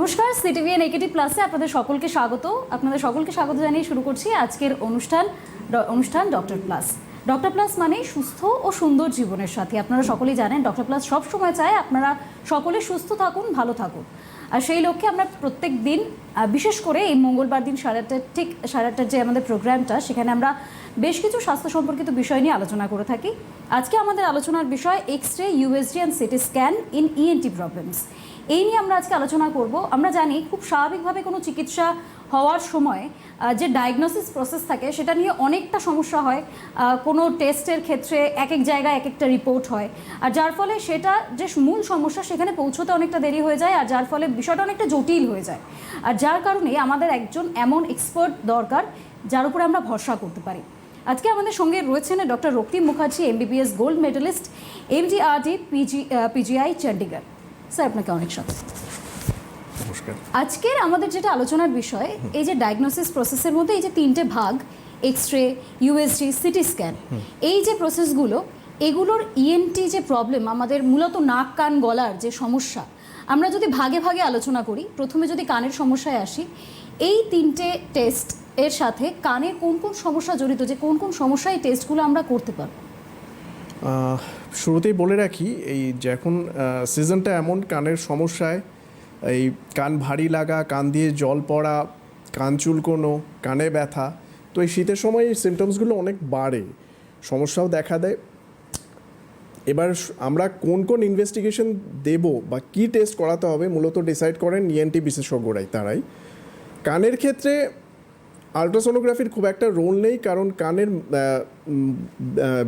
নমস্কার, CTVN negative প্লাসে আপনাদের সকলকে স্বাগত জানিয়ে শুরু করছি আজকের অনুষ্ঠান ডক্টর প্লাস। ডক্টর প্লাস মানে সুস্থ ও সুন্দর জীবনের সাথী। আপনারা সকলেই জানেন ডক্টর প্লাস সব সময় চায় আপনারা সকলে সুস্থ থাকুন, ভালো থাকুন। আর সেই লক্ষ্যে আমরা প্রত্যেক দিন, বিশেষ করে এই মঙ্গলবার দিন সাড়ে আটটার যে আমাদের প্রোগ্রামটা, সেখানে আমরা বেশ কিছু স্বাস্থ্য সম্পর্কিত বিষয় নিয়ে আলোচনা করে থাকি। আজকে আমাদের আলোচনার বিষয় X-ray, USG and CT scan in ENT problems. এই নিয়ে আমরা আজকে আলোচনা করব। আমরা জানি খুব স্বাভাবিকভাবে কোনো চিকিৎসা হওয়ার সময় যে ডায়াগনোসিস প্রসেস থাকে সেটা নিয়ে অনেকটা সমস্যা হয়। কোনো টেস্টের ক্ষেত্রে এক এক জায়গায় এক একটা রিপোর্ট হয়, আর যার ফলে সেটা যে মূল সমস্যা সেখানে পৌঁছতে অনেকটা দেরি হয়ে যায়, আর যার ফলে বিষয়টা অনেকটা জটিল হয়ে যায়। আর যার কারণে আমাদের একজন এমন এক্সপার্ট দরকার যার উপরে আমরা ভরসা করতে পারি। আজকে আমাদের সঙ্গে রয়েছেন doctor Raktim Mukherjee, MBBS gold medalist, MD RD PGI Chandigarh. Sir, আপনাকে অনেক স্বাগত। নমস্কার। আজকের আমাদের যেটা আলোচনার বিষয়, এই যে ডায়াগনোসিস প্রসেসের মধ্যে এই যে তিনটে ভাগ, এক্স-রে, ইউএসজি, সিটি স্ক্যান, এই যে প্রসেসগুলো, এগুলোর ইএনটি যে প্রবলেম, আমাদের মূলত নাক কান গলার যে সমস্যা, আমরা যদি ভাগে ভাগে আলোচনা করি, প্রথমে যদি কানের সমস্যায় আসি, এই তিনটে টেস্ট এর সাথে কানে কোন কোন সমস্যা জড়িত, যে কোন কোন সমস্যা এই টেস্টগুলো আমরা করতে পারবো? শুরুতেই বলে রাখি, এই যখন সিজনটা এমন, কানের সমস্যায় এই কান ভারী লাগা, কান দিয়ে জল পড়া, কান চুলকোনো, কানে ব্যথা, তো এই শীতের সময় এই সিমটমসগুলো অনেক বাড়ে, সমস্যাও দেখা দেয়। এবার আমরা কোন কোন ইনভেস্টিগেশন দেব বা কী টেস্ট করাতে হবে মূলত ডিসাইড করেন ইএনটি বিশেষজ্ঞরাই। কানের ক্ষেত্রে আলট্রাসোনোগ্রাফির খুব একটা রোল নেই, কারণ কানের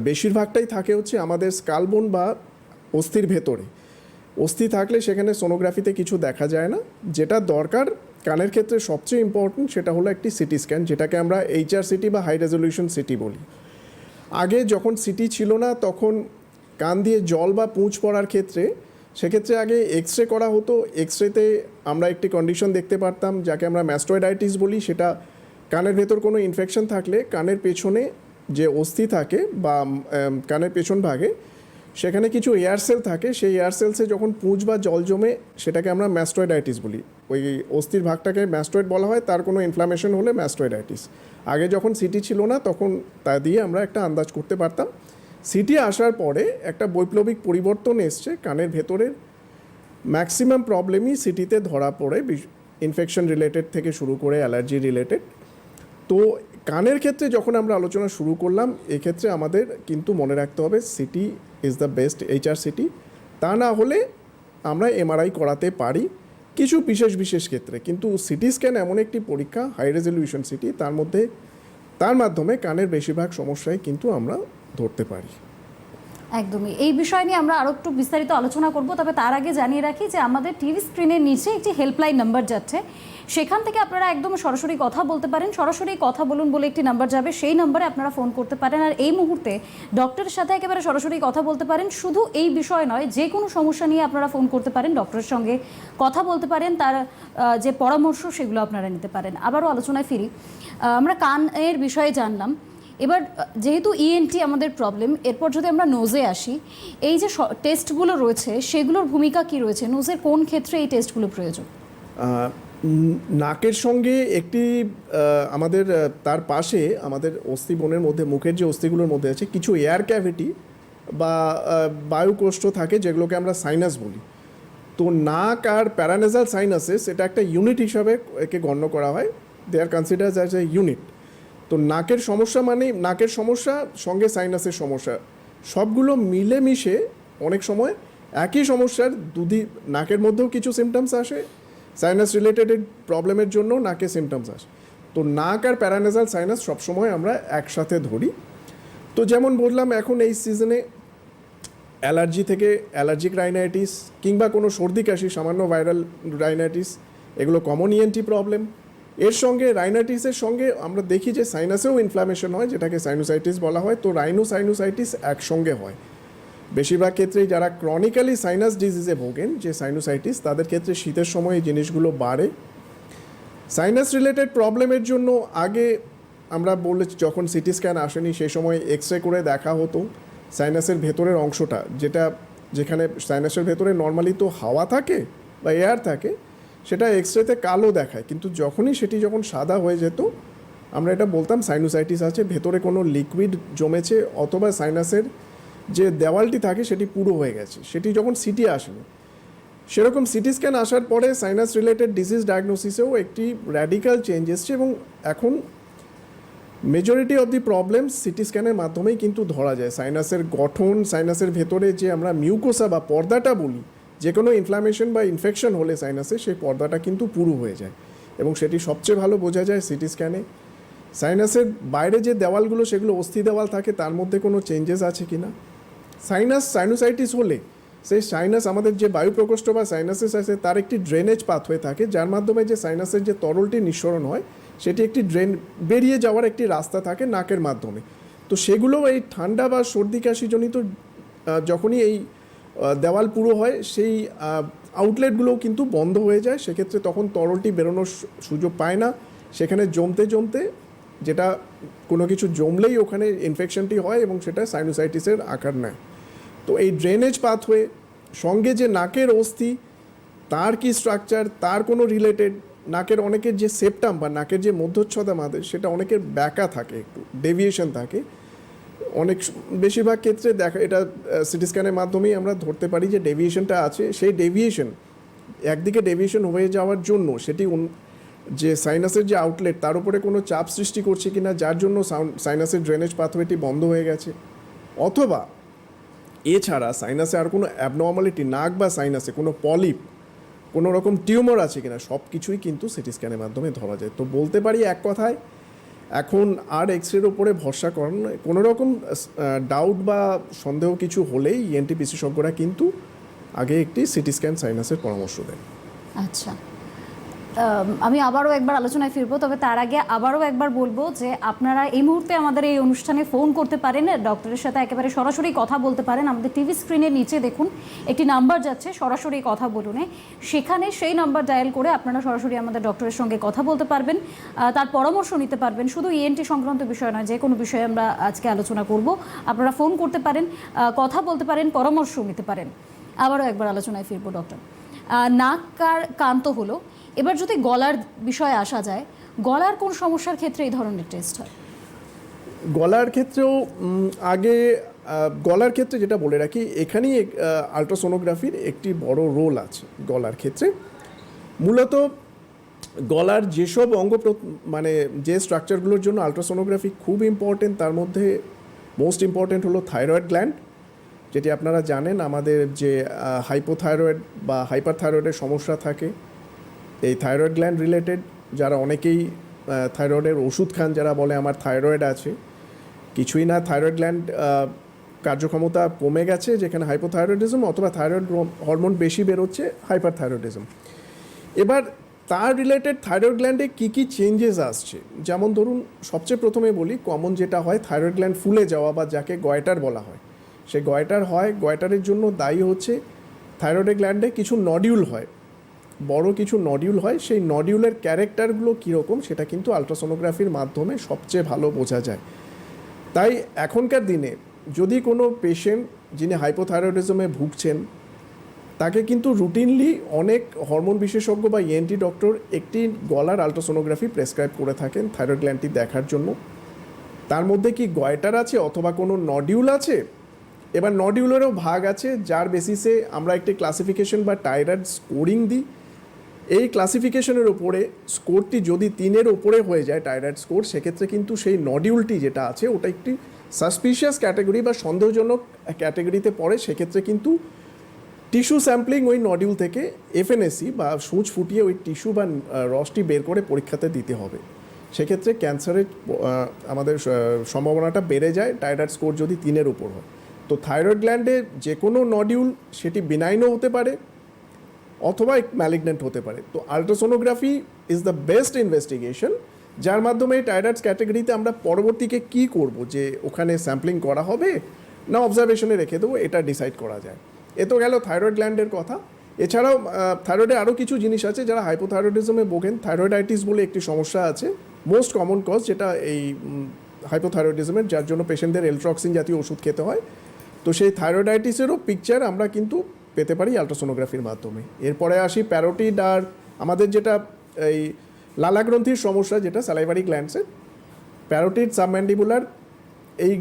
বেশিরভাগটাই থাকে হচ্ছে আমাদের স্কালবোন বা অস্থির ভেতরে। অস্থি থাকলে সেখানে সোনোগ্রাফিতে কিছু দেখা যায় না। যেটা দরকার কানের ক্ষেত্রে সবচেয়ে ইম্পর্টেন্ট সেটা হলো একটি সিটি স্ক্যান, যেটাকে আমরা HRCT বা হাই রেজলিউশন সিটি বলি। আগে যখন সিটি ছিল না তখন কান দিয়ে জল বা পুঁজ পড়ার ক্ষেত্রে সেক্ষেত্রে আগে এক্স-রে করা হতো। এক্স-রেতে আমরা একটি কন্ডিশন দেখতে পারতাম যাকে আমরা ম্যাস্টোয়েডাইটিস বলি। সেটা কানের ভেতর কোনো ইনফেকশন থাকলে কানের পেছনে যে অস্থি থাকে বা কানের পেছন ভাগে সেখানে কিছু এয়ার সেল থাকে, সেই এয়ার সেলসে যখন পুঁজ বা জল জমে সেটাকে আমরা ম্যাস্টোয়েডাইটিস বলি। ওই অস্থির ভাগটাকে ম্যাস্টোয়েড বলা হয়, তার কোনো ইনফ্লামেশন হলে ম্যাস্টোয়েডাইটিস। আগে যখন সিটি ছিল না তখন তা দিয়ে আমরা একটা আন্দাজ করতে পারতাম। সিটি আসার পরে একটা বৈপ্লবিক পরিবর্তন এসছে, কানের ভেতরের ম্যাক্সিমাম প্রবলেমই সিটিতে ধরা পড়ে, ইনফেকশন রিলেটেড থেকে শুরু করে অ্যালার্জি রিলেটেড। তো কানের ক্ষেত্রে যখন আমরা আলোচনা শুরু করলাম, এক্ষেত্রে আমাদের কিন্তু মনে রাখতে হবে city is the best HRCT। তা না হলে আমরা MRI করাতে পারি কিছু বিশেষ ক্ষেত্রে, কিন্তু সিটি স্ক্যান এমন একটি পরীক্ষা, হাই রেজলিউশন সিটি, তার মাধ্যমে কানের বেশিরভাগ সমস্যায় কিন্তু আমরা ধরতে পারি। একদমই, এই বিষয় নিয়ে আমরা আরও একটু বিস্তারিত আলোচনা করব। তবে তার আগে জানিয়ে রাখি যে আমাদের টিভি স্ক্রিনের নিচে একটি হেল্পলাইন নাম্বার যাচ্ছে, সেখান থেকে আপনারা একদম সরাসরি কথা বলতে পারেন। সরাসরি কথা বলুন বলে একটি নাম্বার যাবে, সেই নাম্বারে আপনারা ফোন করতে পারেন। আর এই মুহূর্তে ডক্টরের সাথে একেবারে সরাসরি কথা বলতে পারেন। শুধু এই বিষয় নয়, যে কোনো সমস্যা নিয়ে আপনারা ফোন করতে পারেন, ডক্টরের সঙ্গে কথা বলতে পারেন, তার যে পরামর্শ সেগুলো আপনারা নিতে পারেন। আবারও আলোচনায় ফিরি। আমরা কানের বিষয়ে জানলাম। এবার যেহেতু ইএনটি আমাদের প্রবলেম, এরপর যদি আমরা নোজে আসি, এই যে টেস্টগুলো রয়েছে সেগুলোর ভূমিকা কি রয়েছে? নোজের কোন ক্ষেত্রে এই টেস্টগুলো প্রয়োজন? নাকের সঙ্গে একটি আমাদের তার পাশে আমাদের অস্থিবোনের মধ্যে, মুখের যে অস্থিগুলোর মধ্যে আছে কিছু এয়ার ক্যাভিটি বা বায়ুকোষ্ঠ থাকে, যেগুলোকে আমরা সাইনাস বলি। তো নাক আর প্যারানেজাল সাইনাসেস এটা একটা ইউনিট হিসাবে একে গণ্য করা হয়। They are considered as a unit. তো নাকের সমস্যা মানে নাকের সমস্যা সঙ্গে সাইনাসের সমস্যা সবগুলো মিলেমিশে অনেক সময় একই সমস্যার নাকের মধ্যেও কিছু সিমটমস আসে, সাইনাস রিলেটেড প্রবলেমের জন্য নাকে সিমটমস আসে। তো নাক আর প্যারানেজাল সাইনাস সবসময় আমরা একসাথে ধরি। তো যেমন বললাম, এখন এই সিজনে অ্যালার্জি থেকে অ্যালার্জিক রাইনাইটিস কিংবা কোনো সর্দি কাশি, সামান্য ভাইরাল রাইনাইটিস, এগুলো কমন ইএনটি প্রবলেম। এর সঙ্গে রাইনাইটিসের সঙ্গে আমরা দেখি যে সাইনাসেও ইনফ্লামেশন হয়, যেটাকে সাইনোসাইটিস বলা হয়। তো সাইনোসাইটিস একসঙ্গে হয় বেশিরভাগ ক্ষেত্রেই। যারা ক্রনিক্যালি সাইনাস ডিজিজে ভোগেন, যে সাইনোসাইটিস, তাদের ক্ষেত্রে শীতের সময় এই জিনিসগুলো বাড়ে। সাইনাস রিলেটেড প্রবলেমের জন্য আগে আমরা বলেছি, যখন সিটি স্ক্যান আসেনি সেই সময় এক্স-রে করে দেখা হতো সাইনাসের ভেতরের অংশটা, যেখানে সাইনাসের ভেতরে নর্মালি তো হাওয়া থাকে বা এয়ার থাকে, সেটা এক্স-রেতে কালো দেখায়, কিন্তু যখন সাদা হয়ে যেত আমরা এটা বলতাম সাইনোসাইটিস আছে, ভেতরে কোনো লিকুইড জমেছে অথবা সাইনাসের যে দেওয়ালটি থাকে সেটি পুরো হয়ে গেছে। সেটি যখন সিটি আসেনি, সেরকম সিটি স্ক্যান আসার পরে সাইনাস রিলেটেড ডিজিজ ডায়াগনোসিসেও একটি র্যাডিক্যাল চেঞ্জ এসছে এবং এখন majority of the problem CT স্ক্যানের মাধ্যমেই কিন্তু ধরা যায়। সাইনাসের গঠন, সাইনাসের ভেতরে যে আমরা মিউকোসা বা পর্দাটা বলি, যে কোনো ইনফ্লামেশন বা ইনফেকশন হলে সাইনাসে সেই পর্দাটা কিন্তু পুরু হয়ে যায় এবং সেটি সবচেয়ে ভালো বোঝা যায় সিটি স্ক্যানে। সাইনাসের বাইরে যে দেওয়ালগুলো সেগুলো অস্থি দেওয়াল থাকে, তার মধ্যে কোনো চেঞ্জেস আছে কি না। সাইনোসাইটিস হলে সেই সাইনাস, আমাদের যে বায়ু প্রকোষ্ঠ বা সাইনাসেস আছে তার একটি ড্রেনেজ পাথওয়ে থাকে, যার মাধ্যমে যে সাইনাসের যে তরলটি নিঃসরণ হয় সেটি একটি বেরিয়ে যাওয়ার একটি রাস্তা থাকে নাকের মাধ্যমে। তো সেগুলো এই ঠান্ডা বা সর্দি কাশিজনিত যখনই এই দেওয়াল পুরো হয় সেই আউটলেটগুলোও কিন্তু বন্ধ হয়ে যায়, সেক্ষেত্রে তখন তরলটি বেরোনোর সুযোগ পায় না, সেখানে জমতে যেটা কোনো কিছু জমলেই ওখানে ইনফেকশনটি হয় এবং সেটা সাইনোসাইটিসের আকার নেয়। তো এই ড্রেনেজ পাথওয়ে সঙ্গে যে নাকের অস্থি, তার কি স্ট্রাকচার, তার কোনো রিলেটেড, নাকের অনেকের যে সেপ্টাম বা নাকের যে মধ্যচ্ছদা মাদের সেটা অনেকের ব্যাকা থাকে, একটু ডেভিয়েশন থাকে, বেশিরভাগ ক্ষেত্রে দেখা এটা সিটি স্ক্যানের মাধ্যমেই আমরা ধরতে পারি যে ডেভিয়েশনটা আছে। সেই ডেভিয়েশন একদিকে ডেভিয়েশন হয়ে যাওয়ার জন্য সেটি যে সাইনাসের যে আউটলেট তার উপরে কোনো চাপ সৃষ্টি করছে কিনা, যার জন্য সাইনাসের ড্রেনেজ পাথওয়েটি বন্ধ হয়ে গেছে, অথবা এছাড়া সাইনাসে আর কোনো অ্যাবনর্মালিটি, নাক বা সাইনাসে কোনো পলিপ, কোনো রকম টিউমার আছে কিনা, সব কিছুই কিন্তু সিটি স্ক্যানের মাধ্যমে ধরা যায়। তো বলতে পারি এক কথায় এখন আর এক্সরের ওপরে ভরসা করেন, কোনো রকম ডাউট বা সন্দেহ কিছু হলেই ইএনটি বিশেষজ্ঞরা কিন্তু আগে একটি সিটি স্ক্যান সাইনাসের পরামর্শ দেন। আচ্ছা, আমি আবারও একবার আলোচনায় ফিরবো, তবে তার আগে আবারও একবার বলবো যে আপনারা এই মুহূর্তে আমাদের এই অনুষ্ঠানে ফোন করতে পারেন, ডক্টরের সাথে একেবারে সরাসরি কথা বলতে পারেন। আমাদের টিভি স্ক্রিনের নিচে দেখুন একটি নাম্বার যাচ্ছে, সরাসরি কথা বলুন, সেখানে সেই নাম্বার ডায়াল করে আপনারা সরাসরি আমাদের ডক্টরের সঙ্গে কথা বলতে পারবেন, তার পরামর্শ নিতে পারবেন। শুধু ইএনটি সংক্রান্ত বিষয় নয়, যে কোনো বিষয়ে আমরা আজকে আলোচনা করব। আপনারা ফোন করতে পারেন, কথা বলতে পারেন, পরামর্শ নিতে পারেন। আবারও একবার আলোচনায় ফিরবো ডক্টর। নাক কান তো হলো, এবার যদি গলার বিষয়ে আসা যায়, গলার কোন সমস্যার ক্ষেত্রে এই ধরনের টেস্ট হয়? গলার ক্ষেত্রেও গলার ক্ষেত্রে যেটা বলে রাখি, এখানেই আলট্রাসোনোগ্রাফির একটি বড় রোল আছে। গলার ক্ষেত্রে মূলত গলার যেসব মানে যে স্ট্রাকচারগুলোর জন্য আলট্রাসোনোগ্রাফি খুব ইম্পর্টেন্ট, তার মধ্যে মোস্ট ইম্পর্টেন্ট হলো থাইরয়েড গ্ল্যান্ড, যেটি আপনারা জানেন আমাদের যে হাইপোথাইরয়েড বা হাইপারথাইরয়েডের সমস্যা থাকে, এই থাইরয়েড গ্ল্যান্ড রিলেটেড যারা অনেকেই থাইরয়েডের ওষুধ খান, যারা বলে আমার থাইরয়েড আছে, কিছুই না, থাইরয়েড গ্ল্যান্ড কার্যক্ষমতা কমে গেছে, যেখানে হাইপোথাইরয়েডিজম অথবা থাইরয়েড হরমোন বেশি বেরোচ্ছে, হাইপারথাইরয়েডিজম। এবার তার রিলেটেড থাইরয়েড গ্ল্যান্ডে কী কী চেঞ্জেস আসছে, যেমন ধরুন সবচেয়ে প্রথমে বলি, কমন যেটা হয় থাইরয়েড গ্ল্যান্ড ফুলে যাওয়া বা যাকে গয়টার বলা হয়, সে গয়টার হয়। গয়টারের জন্য দায়ী হচ্ছে থাইরয়েড গ্ল্যান্ডে কিছু নডিউল হয়, বড় কিছু নডিউল হয়। সেই নডিউলের ক্যারেক্টারগুলো কীরকম সেটা কিন্তু আলট্রাসোনোগ্রাফির মাধ্যমে সবচেয়ে ভালো বোঝা যায়। তাই এখনকার দিনে যদি কোনো পেশেন্ট যিনি হাইপোথাইরয়েডিজমে ভুগছেন, তাকে কিন্তু রুটিনলি অনেক হরমোন বিশেষজ্ঞ বা ইএনটি ডক্টর একটি গলার আলট্রাসোনোগ্রাফি প্রেসক্রাইব করে থাকেন থাইরয়েড গ্ল্যান্ডটি দেখার জন্য। তার মধ্যে কি গয়টার আছে অথবা কোনো নডিউল আছে। এবার নডিউলেরও ভাগ আছে, যার বেসিসে আমরা একটি ক্লাসিফিকেশন বা টাইরয়েড স্কোরিং দিই। এই ক্লাসিফিকেশনের ওপরে স্কোরটি যদি 3-এর ওপরে হয়ে যায় টাইরয়েড স্কোর, সেক্ষেত্রে কিন্তু সেই নডিউলটি যেটা আছে ওটা একটি সাসপিশিয়াস ক্যাটাগরি বা সন্দেহজনক ক্যাটাগরিতে পড়ে। সেক্ষেত্রে কিন্তু টিস্যু স্যাম্পলিং ওই নডিউল থেকে এফএনএসি বা সূঁচ ফুটিয়ে ওই টিস্যু বা রসটি বের করে পরীক্ষাতে দিতে হবে। সেক্ষেত্রে ক্যান্সারের আমাদের সম্ভাবনাটা বেড়ে যায় টাইরয়েড স্কোর যদি 3-এর উপর হয়। তো থাইরয়েড গ্ল্যান্ডে যে কোনো নডিউল সেটি বিনাইনও হতে পারে অথবা ম্যালিগনেন্ট হতে পারে। তো ultrasonography is the best investigation, যার মাধ্যমে টাইরয়েড ক্যাটাগরিতে আমরা পরবর্তীকে কি করব, যে ওখানে স্যাম্পলিং করা হবে না অবজারভেশনে রেখে দেবো, এটা ডিসাইড করা যায়। এ তো গেল থাইরয়েড গ্ল্যান্ডের কথা। এছাড়াও থাইরয়েডে আরও কিছু জিনিস আছে, যারা হাইপোথাইরয়েডিজমে ভোগেন, থাইরয়েডাইটিস বলে একটি সমস্যা আছে, মোস্ট কমন কজ, যেটা এই হাইপোথাইরয়েডিজমের, যার জন্য পেশেন্টদের এলট্রক্সিন জাতীয় ওষুধ খেতে হয়। তো সেই থাইরয়েডাইটিসেরও পিকচার আমরা কিন্তু পেতে পারি আলট্রাসোনোগ্রাফির মাধ্যমে। এরপরে আসি প্যারোটিড আর আমাদের যেটা এই লালাগ্রন্থির সমস্যা, যেটা স্যালাইভারি গ্ল্যান্ডসের প্যারোটিড সাবম্যান্ডিবুলার, এই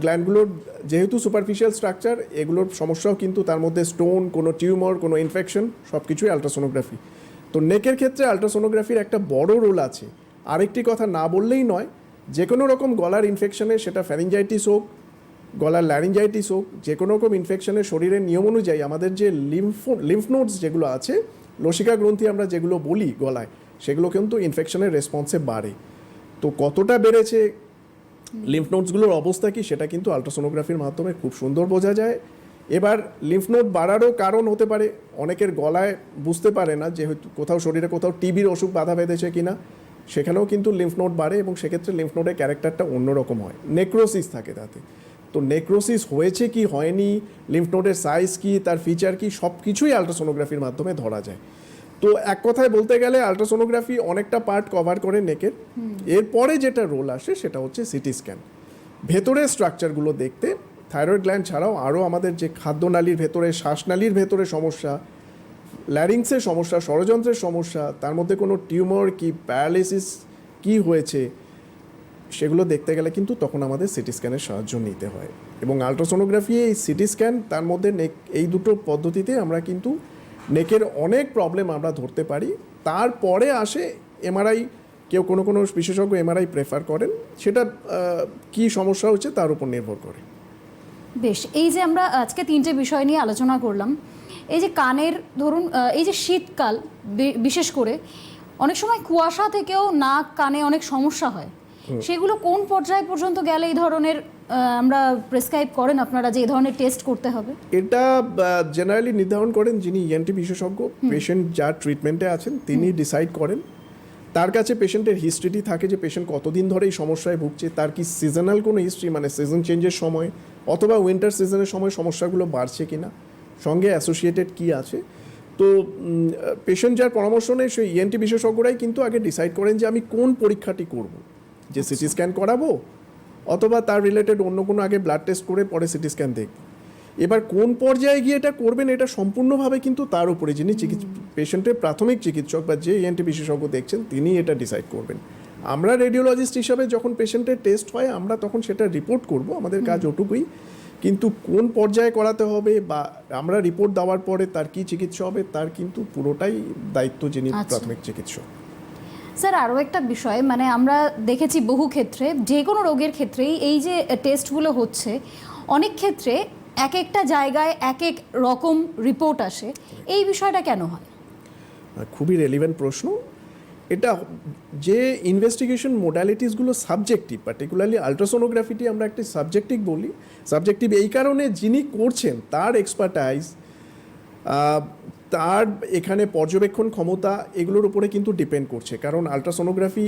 গ্ল্যান্ডগুলোর যেহেতু সুপারফিশিয়াল স্ট্রাকচার, এগুলোর সমস্যাও কিন্তু তার মধ্যে স্টোন, কোনো টিউমার, কোনো ইনফেকশন, সব কিছুই আলট্রাসোনোগ্রাফি। তো নেকের ক্ষেত্রে আলট্রাসোনোগ্রাফির একটা বড় রোল আছে। আরেকটি কথা না বললেই নয়, যে কোনো রকম গলার ইনফেকশনে, সেটা ফ্যারিঞ্জাইটিস হোক, গলার ল্যারিঞ্জাইটিস হোক, যে কোনো রকম ইনফেকশনে শরীরের নিয়ম অনুযায়ী আমাদের যে লিম্ফ নোডস যেগুলো আছে, লসিকা গ্রন্থি আমরা যেগুলো বলি গলায়, সেগুলো কিন্তু ইনফেকশনের রেসপন্সে বাড়ে। তো কতটা বেড়েছে, লিম্ফ নোডসগুলোর অবস্থা কি, সেটা কিন্তু আলট্রাসোনোগ্রাফির মাধ্যমে খুব সুন্দর বোঝা যায়। এবার লিম্ফ নোড বাড়ারও কারণ হতে পারে, অনেকের গলায় বুঝতে পারে না যেহেতু কোথাও শরীরে কোথাও টিবির অসুখ বাধা বেঁধেছে কিনা, সেখানেও কিন্তু লিম্ফ নোড বাড়ে এবং সেক্ষেত্রে লিম্ফ নোডের ক্যারেক্টারটা অন্যরকম হয়, নেক্রোসিস থাকে তাতে। তো নেক্রোসিস হয়েছে কি হয়নি, লিম্ফ নোডের সাইজ কি, তার ফিচার কি, সব কিছুই আলট্রাসোনোগ্রাফির মাধ্যমে ধরা যায়। তো এক কথায় বলতে গেলে আলট্রাসোনোগ্রাফি অনেকটা পার্ট কভার করে নেকের। এরপরে যেটা রোল আসে সেটা হচ্ছে সিটি স্ক্যান, ভেতরের স্ট্রাকচারগুলো দেখতে। থাইরয়েড গ্ল্যান্ড ছাড়াও আরও আমাদের যে খাদ্যনালীর ভেতরে, শ্বাসনালীর ভেতরে সমস্যা, ল্যারিংসের সমস্যা, ষড়যন্ত্রের সমস্যা, তার মধ্যে কোনো টিউমার কি, প্যারালিসিস কি হয়েছে, সেগুলো দেখতে গেলে কিন্তু তখন আমাদের সিটি স্ক্যানের সাহায্য নিতে হয়। এবং আলট্রাসোনোগ্রাফি, এই সিটি স্ক্যান, তার মধ্যে নেক, এই দুটো পদ্ধতিতে আমরা কিন্তু নেকের অনেক প্রবলেম আমরা ধরতে পারি। তারপরে আসে এমআরআই, কেউ কোনো কোনো বিশেষজ্ঞ এমআরআই প্রেফার করেন, সেটা কি সমস্যা হচ্ছে তার উপর নির্ভর করে। বেশ, এই যে আমরা আজকে 3টে বিষয় নিয়ে আলোচনা করলাম, এই যে কানের ধরুন, এই যে শীতকাল বিশেষ করে অনেক সময় কুয়াশা থেকেও নাক কানে অনেক সমস্যা হয়, সেগুলো কোন পর্যায় পর্যন্ত গেলে এই ধরনের আমরা প্রেসক্রাইব করেন আপনারা যে এই ধরনের টেস্ট করতে হবে? এটা জেনারেলি নির্ধারণ করেন যিনি ইএনটি বিশেষজ্ঞ, পেশেন্ট যার ট্রিটমেন্টে আছেন তিনি ডিসাইড করেন। তার কাছে পেশেন্টের হিস্ট্রিটি থাকে যে পেশেন্ট কতদিন ধরে এই সমস্যায় ভুগছে, তার কি সিজনাল কোনো হিস্ট্রি, মানে সিজন চেঞ্জের সময় অথবা উইন্টার সিজনের সময় সমস্যাগুলো বাড়ছে কিনা, সঙ্গে অ্যাসোসিয়েটেড কি আছে। তো পেশেন্ট যার পরামর্শ নেই সেই ইএনটি বিশেষজ্ঞরাই কিন্তু আগে ডিসাইড করেন যে আমি কোন পরীক্ষাটি করব, যে সিটি স্ক্যান করাবো অথবা তার রিলেটেড অন্য কোনো আগে ব্লাড টেস্ট করে পরে সিটি স্ক্যান দেখব। এবার কোন পর্যায়ে গিয়ে এটা করবেন এটা সম্পূর্ণভাবে কিন্তু তার উপরে, যিনি পেশেন্টের প্রাথমিক চিকিৎসক বা যে ইএনটি বিশেষজ্ঞ দেখছেন তিনি এটা ডিসাইড করবেন। আমরা রেডিওলজিস্ট হিসাবে যখন পেশেন্টের টেস্ট হয় আমরা তখন সেটা রিপোর্ট করব, আমাদের কাজ ওটুকুই। কিন্তু কোন পর্যায়ে করাতে হবে বা আমরা রিপোর্ট দেওয়ার পরে তার কি চিকিৎসা হবে তার কিন্তু পুরোটাই দায়িত্ব যিনি প্রাথমিক চিকিৎসক। স্যার, আরও একটা বিষয়, মানে আমরা দেখেছি বহু ক্ষেত্রে যে কোনো রোগের ক্ষেত্রেই এই যে টেস্টগুলো হচ্ছে, অনেক ক্ষেত্রে এক একটা জায়গায় এক এক রকম রিপোর্ট আসে, এই বিষয়টা কেন হয়? খুবই রেলিভেন্ট প্রশ্ন। এটা যে ইনভেস্টিগেশন মোডালিটিসগুলো সাবজেক্টিভ, পার্টিকুলারলি আলট্রাসোনোগ্রাফিটি আমরা একটি সাবজেক্টিভ বলি। সাবজেক্টিভ এই কারণে যিনি করছেন তার এক্সপার্টাইজ, তার এখানে পর্যবেক্ষণ ক্ষমতা, এগুলোর উপরে কিন্তু ডিপেন্ড করছে। কারণ আলট্রাসোনোগ্রাফি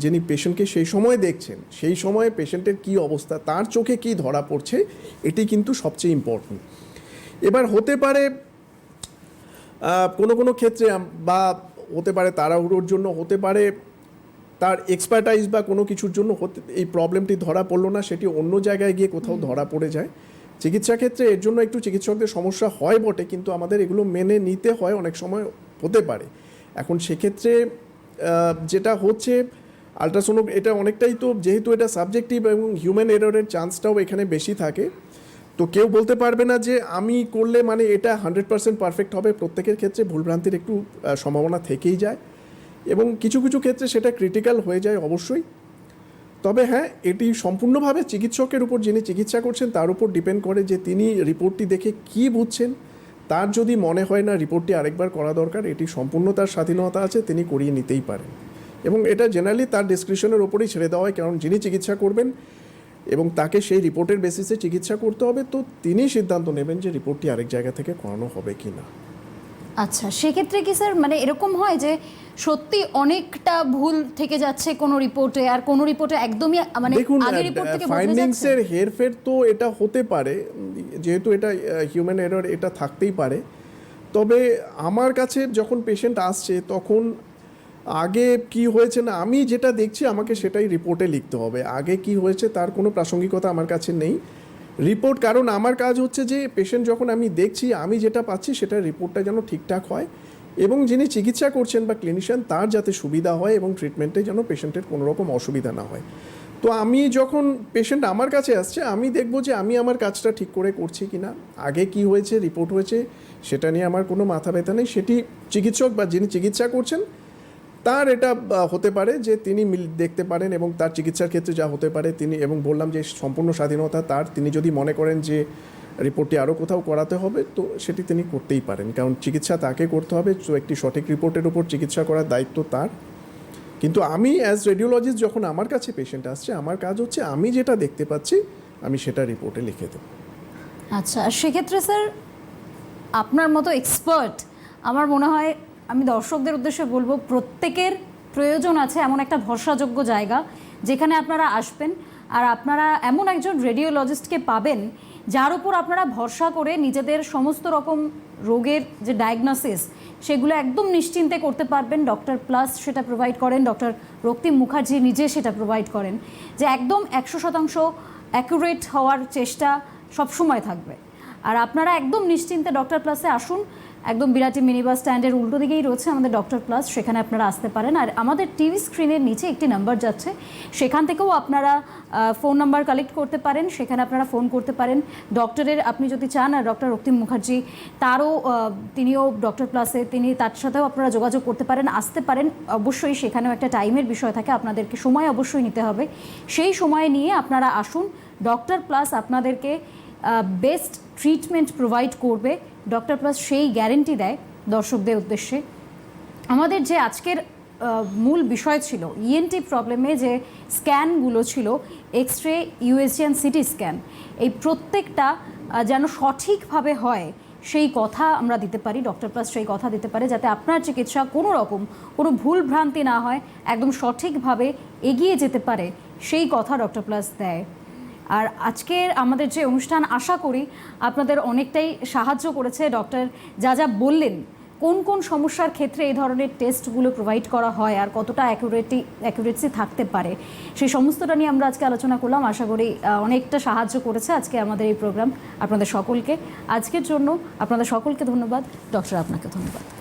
যিনি পেশেন্টকে সেই সময় দেখছেন, সেই সময়ে পেশেন্টের কী অবস্থা, তার চোখে কী ধরা পড়ছে, এটি কিন্তু সবচেয়ে ইম্পর্টেন্ট। এবার হতে পারে কোনো কোনো ক্ষেত্রে বা হতে পারে তাড়াহুড়োর জন্য, হতে পারে তার এক্সপার্টাইজ বা কোনো কিছুর জন্য এই প্রবলেমটি ধরা পড়লো না, সেটি অন্য জায়গায় গিয়ে কোথাও ধরা পড়ে যায়। চিকিৎসা ক্ষেত্রে এর জন্য একটু চিকিৎসকদের সমস্যা হয় বটে, কিন্তু আমাদের এগুলো মেনে নিতে হয়, অনেক সময় হতে পারে। এখন সেক্ষেত্রে যেটা হচ্ছে আলট্রাসোনো, এটা অনেকটাই তো যেহেতু এটা সাবজেক্টিভ এবং হিউম্যান এররের চান্সটাও এখানে বেশি থাকে, তো কেউ বলতে পারবে না যে আমি করলে মানে এটা 100% পারফেক্ট হবে। প্রত্যেকের ক্ষেত্রে ভুলভ্রান্তির একটু সম্ভাবনা থেকেই যায় এবং কিছু কিছু ক্ষেত্রে সেটা ক্রিটিক্যাল হয়ে যায় অবশ্যই। তবে হ্যাঁ, এটি সম্পূর্ণভাবে চিকিৎসকের উপর, যিনি চিকিৎসা করছেন তার উপর ডিপেন্ড করে যে তিনি রিপোর্টটি দেখে কী বুঝছেন। তার যদি মনে হয় না রিপোর্টটি আরেকবার করা দরকার, এটি সম্পূর্ণ তার স্বাধীনতা আছে, তিনি করিয়ে নিতেই পারেন। এবং এটা জেনারেলি তার ডিসক্রিপশনের ওপরেই ছেড়ে দেওয়া হয়, কারণ যিনি চিকিৎসা করবেন এবং তাকে সেই রিপোর্টের বেসিসে চিকিৎসা করতে হবে, তো তিনি সিদ্ধান্ত নেবেন যে রিপোর্টটি আরেক জায়গা থেকে করানো হবে কি না। আচ্ছা, সেক্ষেত্রে কি স্যার মানে এরকম হয় যে সত্যি অনেকটা ভুল থেকে যাচ্ছে কোনো রিপোর্টে, আর কোনো রিপোর্টে একদমই মানে আগের রিপোর্ট থেকে বদলে যাচ্ছে? ফাইন্ডিংসের হেরফের তো এটা হতে পারে, যেহেতু এটা হিউম্যান এরর, এটা থাকতেই পারে। তবে আমার কাছে যখন পেশেন্ট আসছে তখন আগে কি হয়েছে না আমি যেটা দেখছি আমাকে সেটাই রিপোর্টে লিখতে হবে। আগে কি হয়েছে তার কোনো প্রাসঙ্গিকতা আমার কাছে নেই। রিপোর্ট, কারণ আমার কাজ হচ্ছে যে পেশেন্ট যখন আমি দেখছি আমি যেটা পাচ্ছি সেটা রিপোর্টটা যেন ঠিকঠাক হয় এবং যিনি চিকিৎসা করছেন বা ক্লিনিশিয়ান তার যাতে সুবিধা হয় এবং ট্রিটমেন্টে যেন পেশেন্টের কোনো রকম অসুবিধা না হয়। তো আমি যখন পেশেন্ট আমার কাছে আসছে আমি দেখব যে আমি আমার কাজটা ঠিক করে করছি কি না, আগে কি হয়েছে রিপোর্ট হয়েছে সেটা নিয়ে আমার কোনো মাথা ব্যথা নেই। সেটি চিকিৎসক বা যিনি চিকিৎসা করছেন তার এটা হতে পারে যে তিনি দেখতে পারেন এবং তার চিকিৎসার ক্ষেত্রে যা হতে পারে তিনি, এবং বললাম যে সম্পূর্ণ স্বাধীনতা তার, তিনি যদি মনে করেন যে রিপোর্টটি আরও কোথাও করাতে হবে তো সেটি তিনি করতেই পারেন, কারণ চিকিৎসা তাকে করতে হবে। তো একটি সঠিক রিপোর্টের উপর চিকিৎসা করার দায়িত্ব তার। কিন্তু আমি অ্যাজ রেডিওলজিস্ট যখন আমার কাছে পেশেন্ট আসছে আমার কাজ হচ্ছে আমি যেটা দেখতে পাচ্ছি আমি সেটা রিপোর্টে লিখে দেব। আচ্ছা, সেক্ষেত্রে স্যার আপনার মতো এক্সপার্ট আমার মনে হয়, আমি দর্শকদের উদ্দেশ্যে বলবো প্রত্যেকের প্রয়োজন আছে এমন একটা ভরসাযোগ্য জায়গা যেখানে আপনারা আসবেন আর আপনারা এমন একজন রেডিওলজিস্টকে পাবেন যার উপর আপনারা ভরসা করে নিজেদের সমস্ত রকম রোগের যে ডায়াগনোসিস সেগুলো একদম নিশ্চিন্তে করতে পারবেন। ডক্টর প্লাস সেটা প্রোভাইড করেন, ডক্টর রক্তিম মুখার্জি নিজে সেটা প্রোভাইড করেন যে একদম 100% অ্যাকুরেট হওয়ার চেষ্টা সবসময় থাকবে। আর আপনারা একদম নিশ্চিন্তে ডক্টর প্লাসে আসুন, একদম বিরাটি মিনি বাস স্ট্যান্ডের উল্টো দিকেই রয়েছে আমাদের ডক্টর প্লাস, সেখানে আপনারা আসতে পারেন। আর আমাদের টিভি স্ক্রিনের নিচে একটি নাম্বার যাচ্ছে, সেখান থেকেও আপনারা ফোন নাম্বার কালেক্ট করতে পারেন, সেখানে আপনারা ফোন করতে পারেন। ডক্টরের আপনি যদি চান, আর ডক্টর রক্তিম মুখার্জি তারও তিনিও ডক্টর প্লাসে, তিনি তার সাথেও আপনারা যোগাযোগ করতে পারেন, আসতে পারেন। অবশ্যই সেখানেও একটা টাইমের বিষয় থাকে, আপনাদেরকে সময় অবশ্যই নিতে হবে, সেই সময় নিয়ে আপনারা আসুন। ডক্টর প্লাস আপনাদেরকে বেস্ট ট্রিটমেন্ট প্রোভাইড করবে, ডক্টর প্লাস সেই গ্যারেন্টি দেয় দর্শকদের উদ্দেশ্যে। আমাদের যে আজকের মূল বিষয় ছিল ইএনটি প্রবলেমে যে স্ক্যানগুলো ছিল, X ray, USG and CT scan, এই প্রত্যেকটা যেন সঠিকভাবে হয় সেই কথা আমরা দিতে পারি, ডক্টর প্লাস সেই কথা দিতে পারে যাতে আপনার চিকিৎসা কোনো রকম কোনো ভুল ভ্রান্তি না হয়, একদম সঠিকভাবে এগিয়ে যেতে পারে, সেই কথা ডক্টর প্লাস দেয়। আর আজকের আমাদের যে অনুষ্ঠান আশা করি আপনাদের অনেকটাই সাহায্য করেছে। ডক্টর যা যা বললেন, কোন কোন সমস্যার ক্ষেত্রে এই ধরনের টেস্টগুলো প্রোভাইড করা হয় আর কতটা অ্যাকুরেসি থাকতে পারে, সেই সমস্তটা নিয়ে আমরা আজকে আলোচনা করলাম। আশা করি অনেকটা সাহায্য করেছে আজকে আমাদের এই প্রোগ্রাম আপনাদের সকলকে। আজকের জন্য আপনাদের সকলকে ধন্যবাদ, ডক্টর আপনাকে ধন্যবাদ।